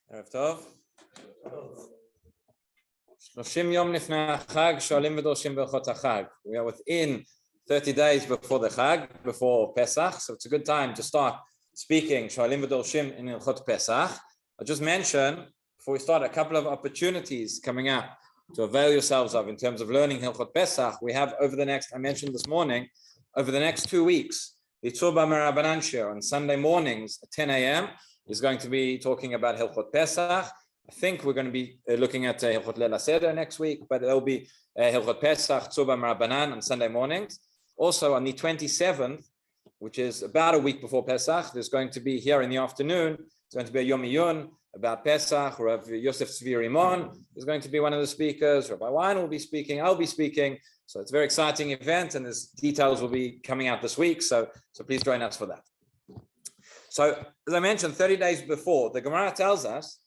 ערב טוב. 30 יום לפני החג, שואלים ודורשים ברכות החג. We are within 30 days before the Chag, before Pesach, so it's a good time to start speaking שואלים ודורשים in Hilchot Pesach. I'll just mention, before we start, a couple of opportunities coming up to avail yourselves of in terms of learning Hilchot Pesach. We have over the next, I mentioned this morning, over the next 2 weeks, the Tzurba Merabanan Shiur on Sunday mornings at 10 a.m. is going to be talking about Hilchot Pesach. I think we're going to be looking at Hilchot Leil HaSeder next week, but there'll be Hilchot Pesach, Tzurba Merabanan on Sunday mornings. Also on the 27th, which is about a week before Pesach, there's going to be here in the afternoon, it's going to be a Yom Iyun about Pesach. Rabbi Yosef Tzvi Rimon is going to be one of the speakers. Rabbi Wein will be speaking. I'll be speaking. So it's a very exciting event, and the details will be coming out this week. So please join us for that. So as I mentioned, 30 days before, the Gemara tells us,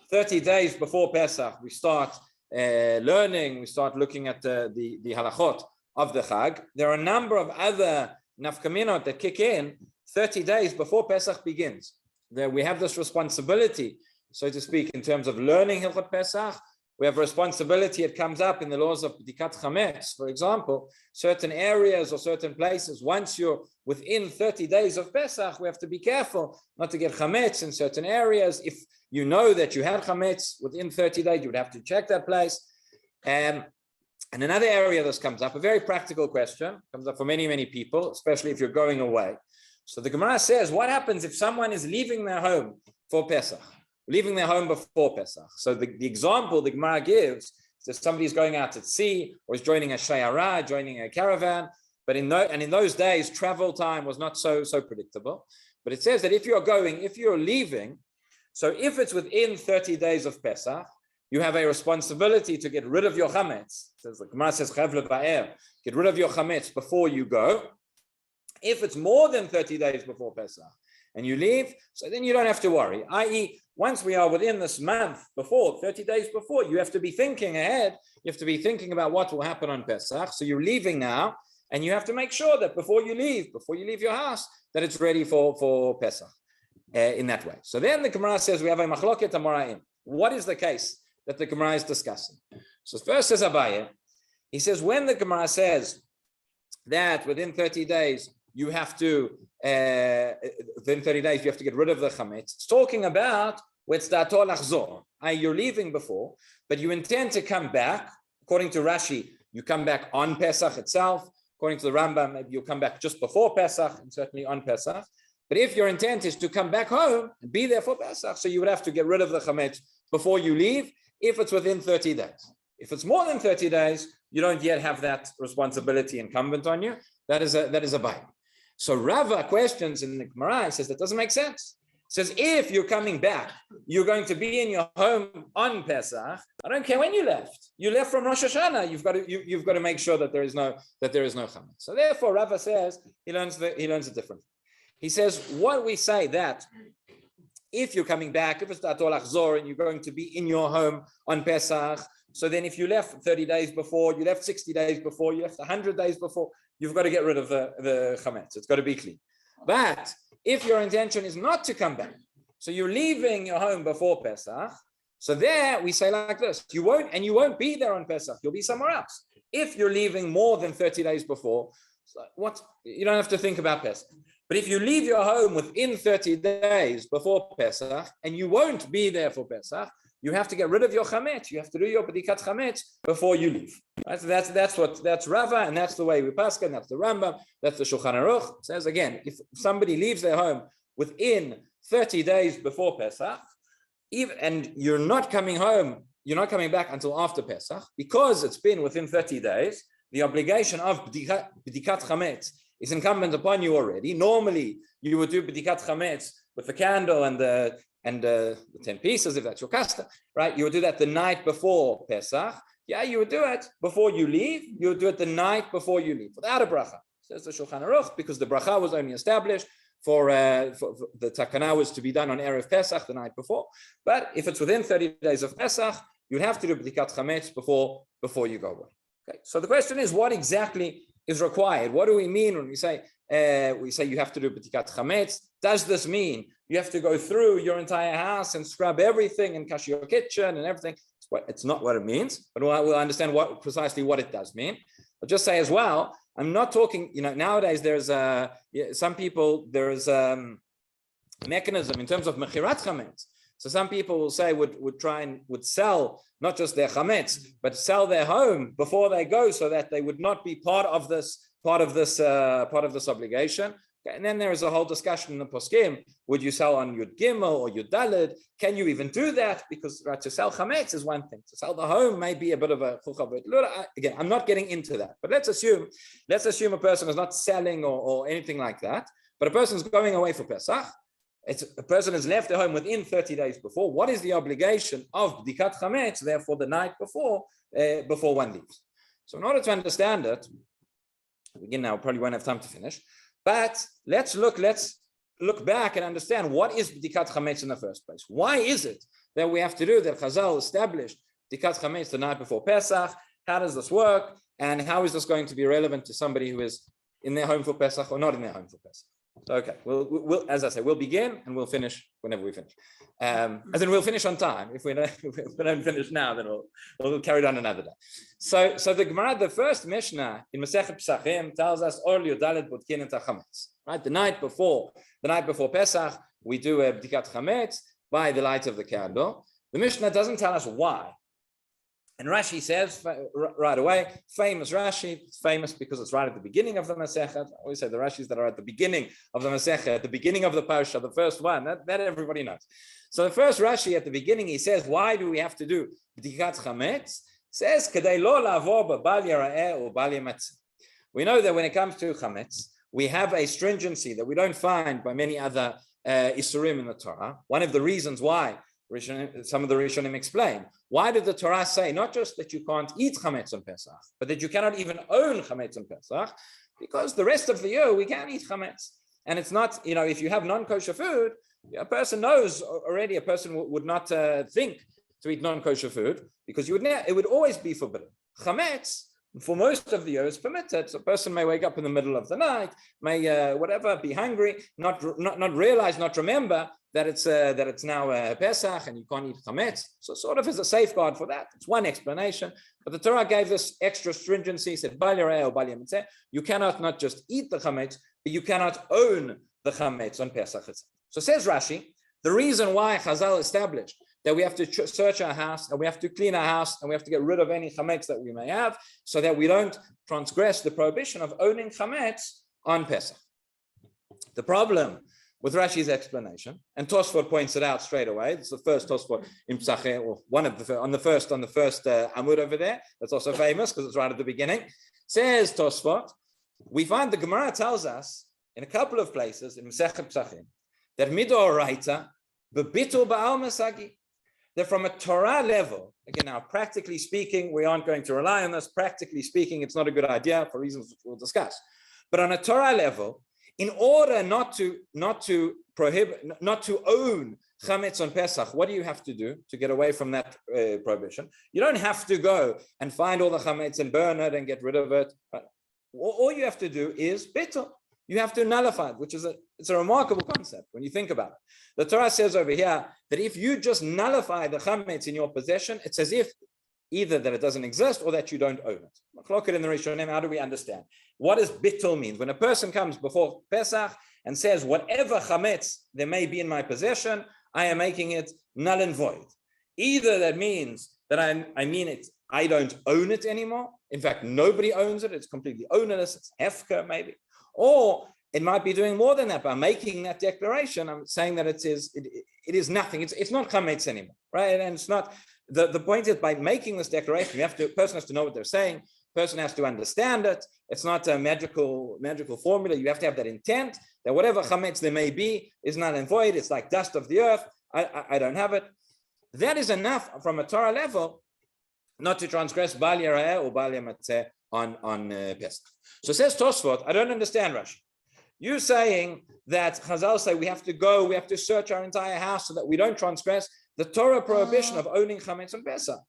30 days before Pesach, we start learning, we start looking at the halachot of the Chag. There are a number of other nafkaminot that kick in 30 days before Pesach begins. We have this responsibility, so to speak, in terms of learning Hilchot Pesach. We have a responsibility, it comes up in the laws of Bedikat Chametz, for example, certain areas or certain places, once you're within 30 days of Pesach, we have to be careful not to get Chametz in certain areas. If you know that you had Chametz within 30 days, you would have to check that place. And another area this comes up, a very practical question, comes up for many, many people, especially if you're going away. So the Gemara says, what happens if someone is leaving their home for Pesach? Leaving their home before Pesach. So the example the Gemara gives is that somebody's going out at sea or is joining a shayara, joining a caravan, but in those days, travel time was not so predictable. But it says that if you're leaving, so if it's within 30 days of Pesach, you have a responsibility to get rid of your chametz. The Gemara says, get rid of your chametz before you go. If it's more than 30 days before Pesach and you leave, so then you don't have to worry. I.e., once we are within this month before, 30 days before, you have to be thinking ahead. You have to be thinking about what will happen on Pesach. So you're leaving now, and you have to make sure that before you leave your house, that it's ready for Pesach in that way. So then the Gemara says we have a machloket amoraim. What is the case that the Gemara is discussing? So first says Abaye, he says when the Gemara says that within 30 days, you have to, within 30 days, you have to get rid of the chametz. It's talking about wetzdato lachzor. You're leaving before, but you intend to come back. According to Rashi, you come back on Pesach itself. According to the Rambam, maybe you'll come back just before Pesach and certainly on Pesach. But if your intent is to come back home and be there for Pesach, so you would have to get rid of the chametz before you leave, if it's within 30 days. If it's more than 30 days, you don't yet have that responsibility incumbent on you. That is a bite. So Rava questions in the Gemara, says that doesn't make sense. Says if you're coming back, you're going to be in your home on Pesach. I don't care when you left. You left from Rosh Hashanah. You've got to make sure that there is no chametz. So therefore, Rava says he learns it differently. He says what we say that if you're coming back, if it's Datol Achzor and you're going to be in your home on Pesach, so then if you left 30 days before, you left 60 days before, you left 100 days before, you've got to get rid of the chametz. It's got to be clean. But if your intention is not to come back, so you're leaving your home before Pesach, so there we say like this, you won't be there on Pesach, you'll be somewhere else. If you're leaving more than 30 days before, you don't have to think about Pesach. But if you leave your home within 30 days before Pesach, and you won't be there for Pesach, you have to get rid of your chametz. You have to do your bedikat chametz before you leave. Right? So that's Rava, and that's the way we paskin. That's the Rambam. That's the Shulchan Aruch. It says again, if somebody leaves their home within 30 days before Pesach, and you're not coming home, you're not coming back until after Pesach, because it's been within 30 days. The obligation of bedikat chametz is incumbent upon you already. Normally, you would do Bedikat Chametz with the candle and the 10 pieces, if that's your custom, right? You would do that the night before Pesach. Yeah, you would do it before you leave. You would do it the night before you leave, without a bracha. Says the Shulchan Aruch, because the bracha was only established for the takana was to be done on Erev Pesach the night before. But if it's within 30 days of Pesach, you'd have to do Bedikat Chametz before you go away. Okay. So the question is, what exactly is required? What do we mean when we say you have to do Bedikat Chametz? Does this mean you have to go through your entire house and scrub everything and kash your kitchen and everything? It's not what it means, but we'll understand precisely what it does mean. I'll just say as well, I'm not talking, nowadays there's some people, there's a mechanism in terms of mechirat chametz. So some people will say would sell not just their chametz, but sell their home before they go, so that they would not be part of this obligation. Okay, and then there is a whole discussion in the poskim: would you sell on Yud Gimel or Yud Daled? Can you even do that? Because to sell chametz is one thing; to sell the home may be a bit of a again. I'm not getting into that, but let's assume a person is not selling or anything like that, but a person is going away for Pesach. A person has left their home within 30 days before. What is the obligation of Bedikat Chametz? Therefore, the night before one leaves. So, in order to understand it, again, now probably won't have time to finish. But let's look back and understand what is Bedikat Chametz in the first place. Why is it that we have to do that? Chazal established Bedikat Chametz the night before Pesach. How does this work? And how is this going to be relevant to somebody who is in their home for Pesach or not in their home for Pesach? So, okay, we'll as I say, we'll begin and we'll finish whenever we finish. As in, we'll finish on time. If we don't finish now, then we'll carry it on another day. So the Gemara, the first Mishnah in Masechet Pesachim tells us Or Yudalet Bodkin et Chametz. Right, the night before Pesach, we do a Bedikat Chametz by the light of the candle. The Mishnah doesn't tell us why. And Rashi says right away, famous Rashi, famous because it's right at the beginning of the Masechet. I always say the Rashis that are at the beginning of the Masechet, at the beginning of the Parsha, the first one, that everybody knows. So the first Rashi at the beginning, he says, why do we have to do Bedikat Chametz? Says, Kedei lo lavo b'bal yara'eh or bal yamatz. We know that when it comes to Chametz, we have a stringency that we don't find by many other Isurim in the Torah. One of the reasons why some of the Rishonim explain. Why did the Torah say not just that you can't eat Chametz on Pesach, but that you cannot even own Chametz on Pesach? Because the rest of the year we can eat Chametz. And it's not, if you have non-kosher food, a person knows already, a person would not think to eat non-kosher food because it would always be forbidden. Chametz, for most of the year, is permitted. So a person may wake up in the middle of the night, may be hungry, not realize, not remember that it's now Pesach and you can't eat Chametz. So sort of is a safeguard for that. It's one explanation. But the Torah gave this extra stringency, said, you cannot not just eat the Chametz, but you cannot own the Chametz on Pesach. So says Rashi, the reason why Chazal established that we have to search our house and we have to clean our house and we have to get rid of any Chametz that we may have so that we don't transgress the prohibition of owning Chametz on Pesach. The problem with Rashi's explanation, and Tosfot points it out straight away. It's the first Tosfot in Pesach, or one of the on the first Amud over there. That's also famous because it's right at the beginning. Says Tosfot, we find the Gemara tells us in a couple of places in Masechet Pesachim that midoraita bebitul ba'al masagi. That from a Torah level, again now practically speaking, we aren't going to rely on this. Practically speaking, it's not a good idea for reasons which we'll discuss. But on a Torah level, in order not to own Chametz on Pesach, what do you have to do to get away from that prohibition? You don't have to go and find all the Chametz and burn it and get rid of it. All you have to do is bitul. You have to nullify it, which is it's a remarkable concept when you think about it. The Torah says over here that if you just nullify the Chametz in your possession, it's as if either that it doesn't exist or that you don't own it. Look at in the Rishonim, how do we understand? What does bitul mean? When a person comes before Pesach and says, whatever chametz there may be in my possession, I am making it null and void. Either that means that I don't own it anymore. In fact, nobody owns it. It's completely ownerless. It's hefker maybe. Or it might be doing more than that. By making that declaration, I'm saying that it is nothing. It's not chametz anymore, right? And it's not. The point is, by making this declaration, a person has to know what they're saying. person has to understand it. It's not a magical formula. You have to have that intent that whatever chametz there may be is not and void. It's like dust of the earth. I don't have it. That is enough from a Torah level not to transgress Bal Yara'eh or Bal Yamatzeh on Pesach. So says Tosfot, I don't understand, Rashi. You saying that Chazal say we have to search our entire house so that we don't transgress the Torah prohibition of owning chametz on Pesach.